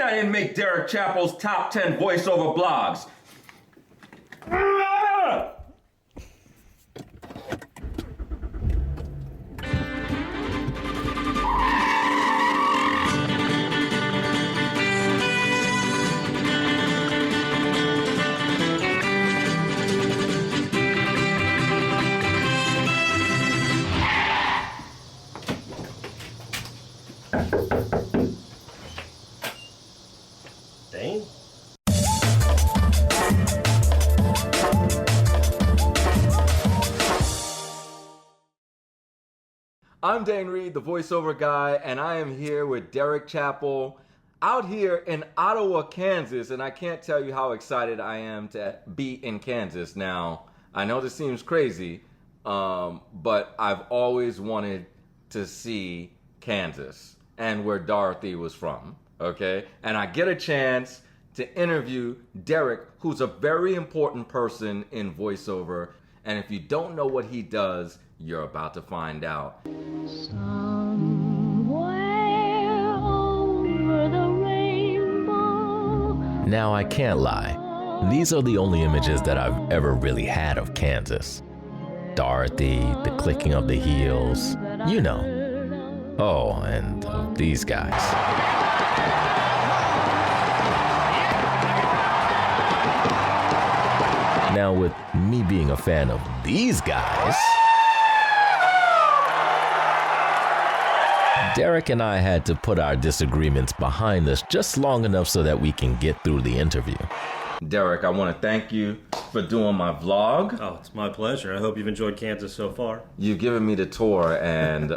mean I didn't make Derek Chappell's top 10 voiceover blogs? Dane? I'm Dane Reid, the voiceover guy, and I am here with Derek Chappell out here in Ottawa, Kansas, and I can't tell you how excited I am to be in Kansas. Now, I know this seems crazy, but I've always wanted to see Kansas and where Dorothy was from, okay? And I get a chance to interview Derek, who's a very important person in voiceover, and if you don't know what he does, you're about to find out. Somewhere over the rainbow. Now, I can't lie. These are the only images that I've ever really had of Kansas. Dorothy, the clicking of the heels, you know. Oh, and of these guys. Now, with me being a fan of these guys, Derek and I had to put our disagreements behind us just long enough so that we can get through the interview. Derek, I want to thank you for doing my vlog. Oh, it's my pleasure. I hope you've enjoyed Kansas so far. You've given me the tour, and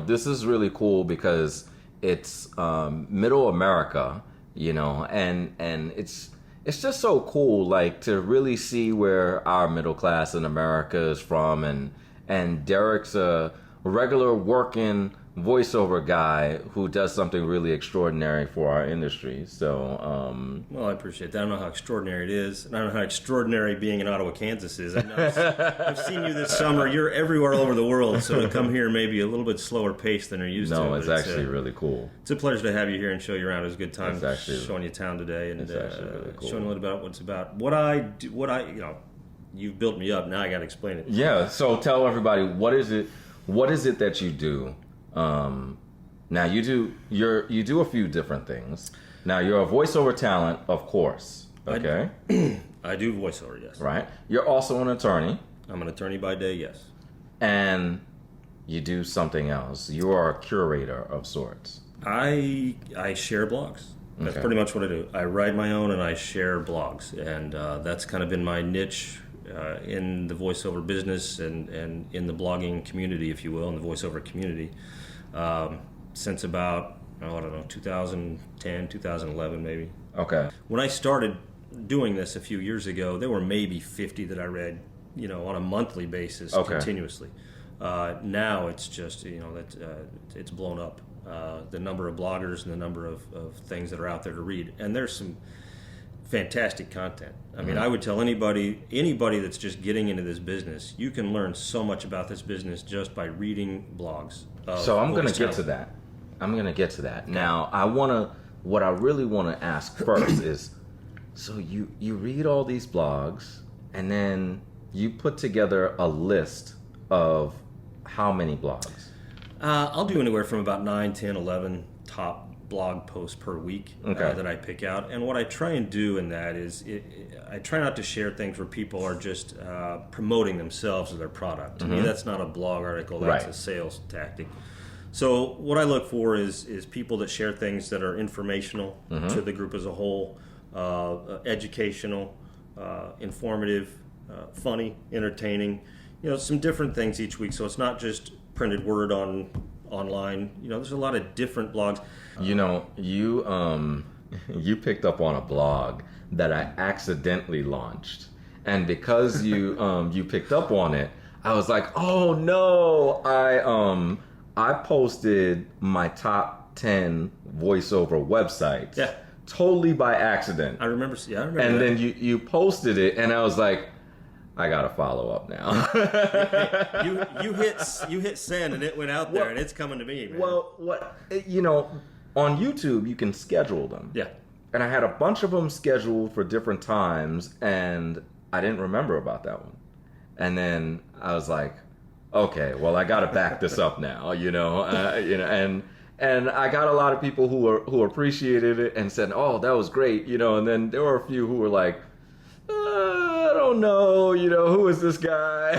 this is really cool because it's middle America, and it's just so cool, like, to really see where our middle class in America is from, and Derek's a regular working voiceover guy who does something really extraordinary for our industry. So, well, I appreciate that. I don't know how extraordinary it is, and I don't know how extraordinary being in Ottawa, Kansas is. I've seen you this summer. You're everywhere all over the world, so to come here may be a little bit slower pace than you're used to. No, it's actually really cool. It's a pleasure to have you here and show you around. It was a good time It's actually- showing you town today and it's actually really cool. showing a little about what it's about. What I do, you've built me up. Now I got to explain it. Yeah. So tell everybody, what is it that you do? Now you do a few different things. Now you're a voiceover talent, of course. Okay. I do voiceover, yes. Right. You're also an attorney. I'm an attorney by day, yes. And you do something else. You are a curator of sorts. I share blogs. That's Okay. pretty much what I do. I write my own and I share blogs, and that's kind of been my niche in the voiceover business and in the blogging community, if you will, in the voiceover community, since about, 2010, 2011 maybe. Okay. When I started doing this a few years ago, there were maybe 50 that I read, on a monthly basis continuously. Now it's just, it's blown up. The number of bloggers and the number of things that are out there to read. And there's some fantastic content. I mean, I would tell anybody that's just getting into this business, you can learn so much about this business just by reading blogs. So I'm going to get to that. Now, what I really want to ask first is, so you read all these blogs, and then you put together a list of how many blogs? I'll do anywhere from about 9, 10, 11 top blog posts per week that I pick out. And what I try and do in that is I try not to share things where people are just promoting themselves or their product. To me, that's not a blog article. That's a sales tactic. So what I look for is people that share things that are informational to the group as a whole, educational, informative, funny, entertaining, some different things each week. So it's not just printed word online. There's a lot of different blogs. You picked up on a blog that I accidentally launched, and because you picked up on it, I was like, oh no, I posted my top 10 voiceover websites. Yeah. Totally by accident. I remember. Yeah, I remember. And that. then you posted it, and I was like, I gotta follow up now. you hit send, and it went out there, and it's coming to me, man. Well, on YouTube, you can schedule them. Yeah. And I had a bunch of them scheduled for different times, and I didn't remember about that one. And then I was like, okay, well, I got to back this up now, and I got a lot of people who appreciated it and said, oh, that was great, and then there were a few who were like, I don't know, who is this guy?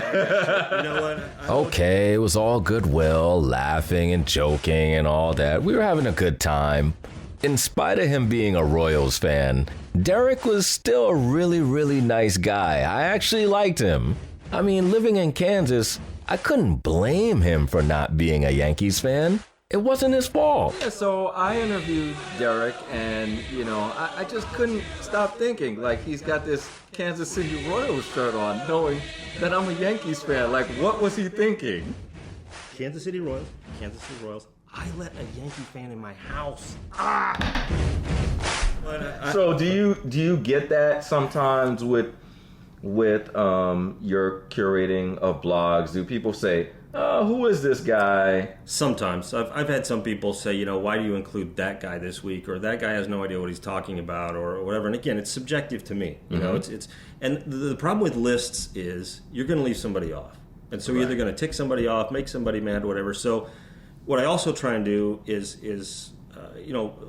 You know what? Okay, it was all goodwill, laughing and joking and all that. We were having a good time. In spite of him being a Royals fan, Derek was still a really, really nice guy. I actually liked him. I mean, living in Kansas, I couldn't blame him for not being a Yankees fan. It wasn't his fault. Yeah, so I interviewed Derek, and, I just couldn't stop thinking, like, he's got this Kansas City Royals shirt on, knowing that I'm a Yankees fan. Like, what was he thinking? Kansas City Royals. I let a Yankee fan in my house. So do you get that sometimes with your curating of blogs? Do people say, who is this guy? Sometimes. I've had some people say, why do you include that guy this week? Or that guy has no idea what he's talking about, or whatever. And again, it's subjective to me. It's and the problem with lists is you're going to leave somebody off. And so you're either going to tick somebody off, make somebody mad, whatever. So what I also try and do is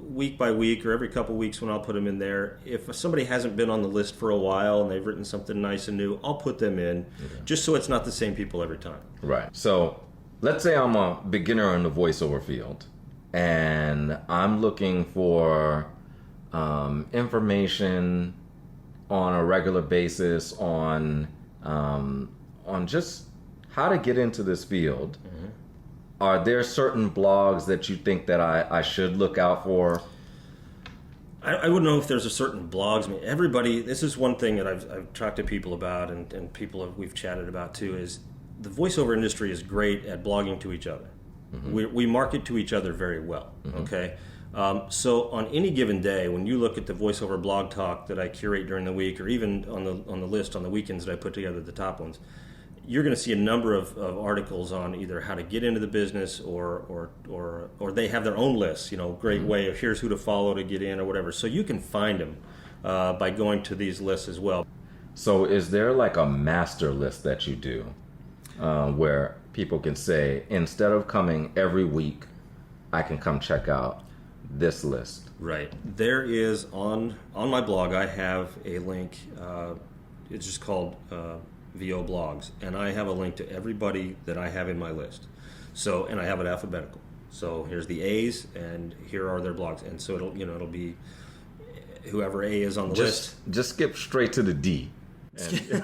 week by week or every couple weeks when I'll put them in there, if somebody hasn't been on the list for a while and they've written something nice and new, I'll put them in, just so it's not the same people every time. Right. So let's say I'm a beginner in the voiceover field, and I'm looking for information on a regular basis on just how to get into this field. Mm-hmm. Are there certain blogs that you think that I should look out for? I wouldn't know if there's a certain blogs. I mean, everybody, this is one thing that I've talked to people about, and people we've chatted about too, is the voiceover industry is great at blogging to each other. Mm-hmm. We market to each other very well, mm-hmm. Okay? So on any given day, when you look at the voiceover blog talk that I curate during the week, or even on the list on the weekends that I put together, the top ones, you're going to see a number of articles on either how to get into the business or they have their own lists, great mm-hmm. way of here's who to follow to get in or whatever. So you can find them by going to these lists as well. So is there like a master list that you do where people can say, instead of coming every week, I can come check out this list? Right. There is on my blog, I have a link. It's just called VO blogs, and I have a link to everybody that I have in my list. So, and I have it alphabetical. So here's the A's, and here are their blogs, and so it'll be whoever A is on the list. Just skip straight to the D.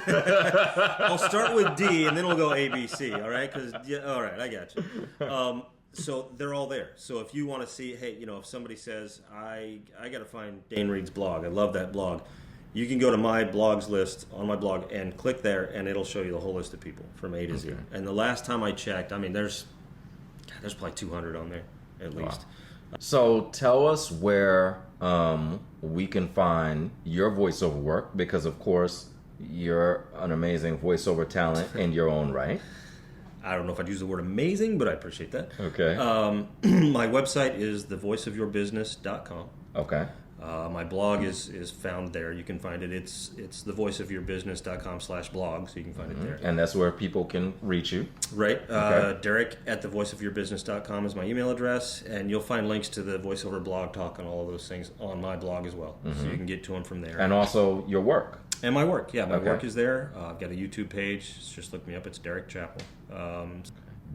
I'll start with D, and then we'll go A, B, C. All right? All right, I got you. So they're all there. So if you want to see, hey, if somebody says, I got to find Dane Reid's blog, I love that blog, you can go to my blogs list on my blog and click there, and it'll show you the whole list of people from A to Z. And the last time I checked, I mean, there's probably 200 on there at least. So tell us where we can find your voiceover work, because of course you're an amazing voiceover talent in your own right. I don't know if I'd use the word amazing, but I appreciate that. Okay. My website is thevoiceofyourbusiness.com. Okay. My blog is found there. You can find it. It's thevoiceofyourbusiness.com/blog, so you can find it there. And that's where people can reach you. Right. Okay. Derek at thevoiceofyourbusiness.com is my email address, and you'll find links to the voiceover blog talk and all of those things on my blog as well. Mm-hmm. So you can get to them from there. And also your work. And my work. Yeah, my work is there. I've got a YouTube page. Just look me up. It's Derek Chappell.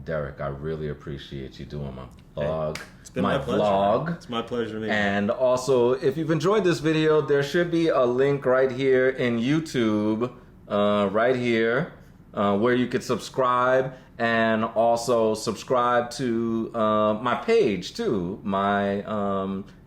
Derek, I really appreciate you doing my blog. It's been my pleasure. Vlog. It's my pleasure. And also, if you've enjoyed this video, there should be a link right here in YouTube, right here, where you could subscribe, and also subscribe to my page too, my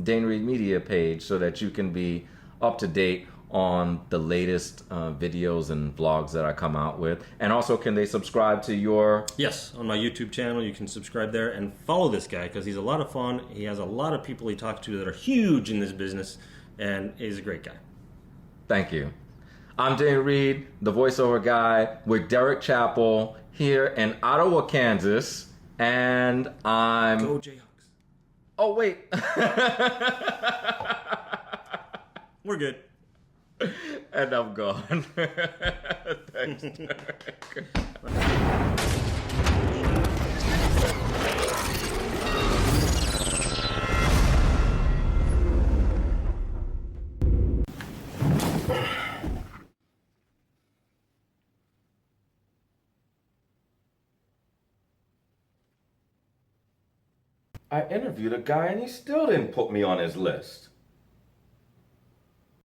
Dane Reid Media page, so that you can be up to date on the latest videos and vlogs that I come out with. And also, can they subscribe to your... Yes, on my YouTube channel. You can subscribe there and follow this guy, because he's a lot of fun. He has a lot of people he talks to that are huge in this business, and he's a great guy. Thank you. I'm Dane Reid, the voiceover guy, with Derek Chappell here in Ottawa, Kansas, and I'm... Go Jayhawks. Oh, wait. We're good. And I'm gone. Thanks, Derek. I interviewed a guy and he still didn't put me on his list.